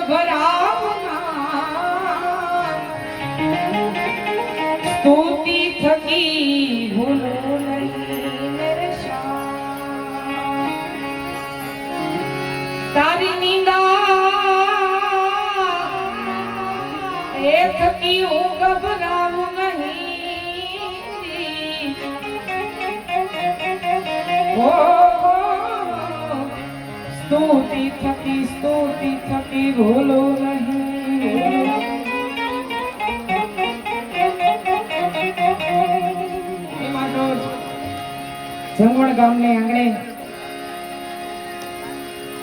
ગભરાવના સ્તુતિ થકી ભૂલો નહીં મેરે શ્યામ તારી નિંદા એ થકી હું ગભરાવું નહીં સ્તુતિ થકી ભૂલો નહીં જંગવણ ગામને આંગણે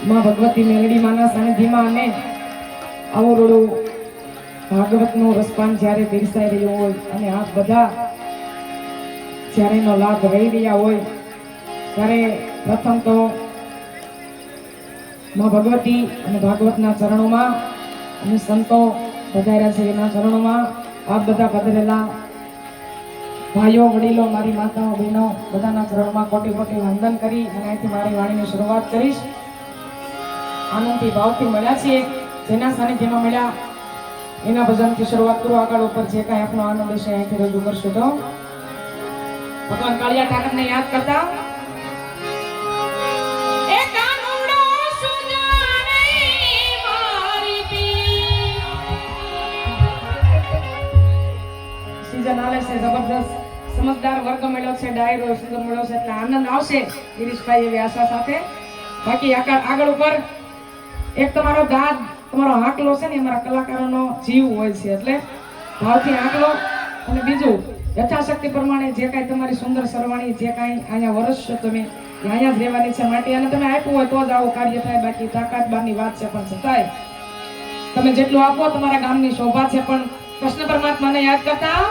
માં ભગવતી મેલડી માના સાનિધ્યમાં અને અવરોડું ભાગવતનો રસપાન જ્યારે પીરસાઈ રહ્યો હોય અને આપ બધા જ્યારે એનો લાભ રહી રહ્યા હોય ત્યારે પ્રથમ તો માં ભગવતી અને ભાગવતના ચરણોમાં અને સંતો પધાર્યા છે એના ચરણોમાં આપ બધા પધરેલા ભાઈઓ વડીલો મારી માતાઓ બહેનો બધાના ચરણમાં કોટી કોટી વંદન કરી અને અહીંથી મારી વાણીની શરૂઆત કરીશ. આનંદથી ભાવથી મળ્યા છીએ જેના સાનિધ્યમાં મળ્યા એના ભજનથી શરૂઆત કરો. આગળ ઉપર જે કાંઈ આપણો આનંદ હશે અહીંથી રજૂ કરશું. તો ભગવાન કાળિયા ઠાકરને યાદ કરતા જબરદસ્ત સમજદાર વર્ગ મળ્યો છે, ડાયરો સુંદર મળ્યો છે એટલે આનંદ આવશે ગિરીશભાઈ એવી આશા સાથે. બાકી આગળ ઉપર એક તમારો દાદ તમારો હાકલો છે ને અમારા કલાકારોનો જીવ હોય છે એટલે ભાવથી હાકલો અને બીજું યથાશક્તિ પ્રમાણે જે કાંઈ તમારી સુંદર સરવાણી જે કાંઈ અહીંયા વર્ષ તમે અહીંયા જ રહેવાની છે માટે અને તમે આપ્યું હોય તો જ આવું કાર્ય થાય. બાકી તાકાત બારની વાત છે પણ છતાંય તમે જેટલું આપો તમારા ગામની શોભા છે. પણ કૃષ્ણ પરમાત્માને યાદ કરતા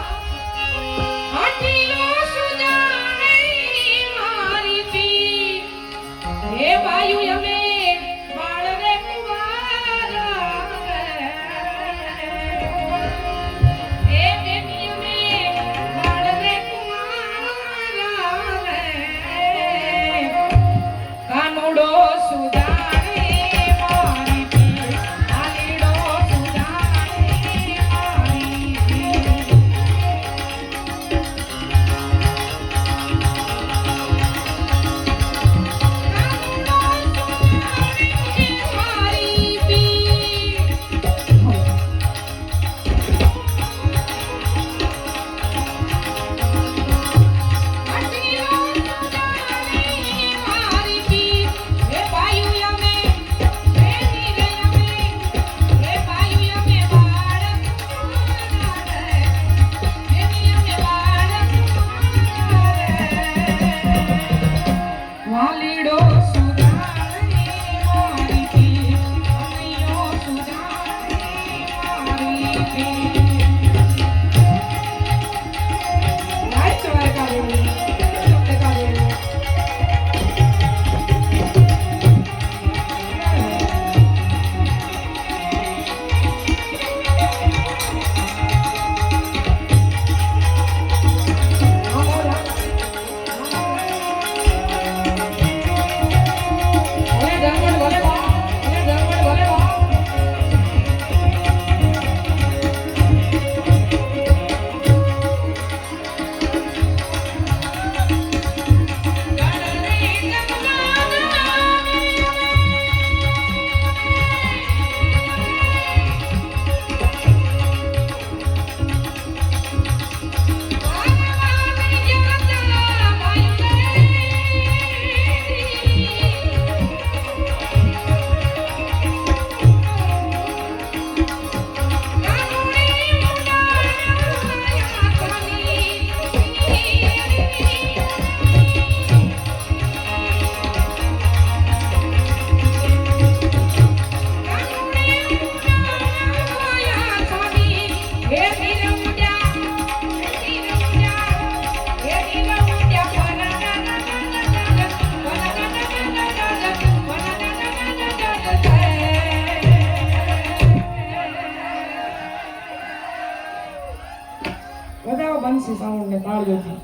બંસી સાઉન્ડ ને તાળીઓથી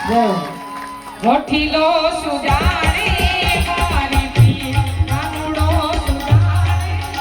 જય વઠીલો સુજાણે મારી પી કાનુડો સુજાણે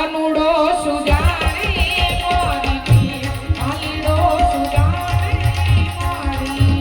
કાનુડો સુજાણે મારી પીર કાનુડો સુજાણે મારી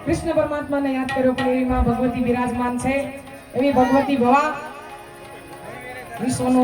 કૃષ્ણ પરમાત્માને યાદ કર્યો પણ એવી માં ભગવતી બિરાજમાન છે. એવી ભગવતી ભવા વિશ્વનો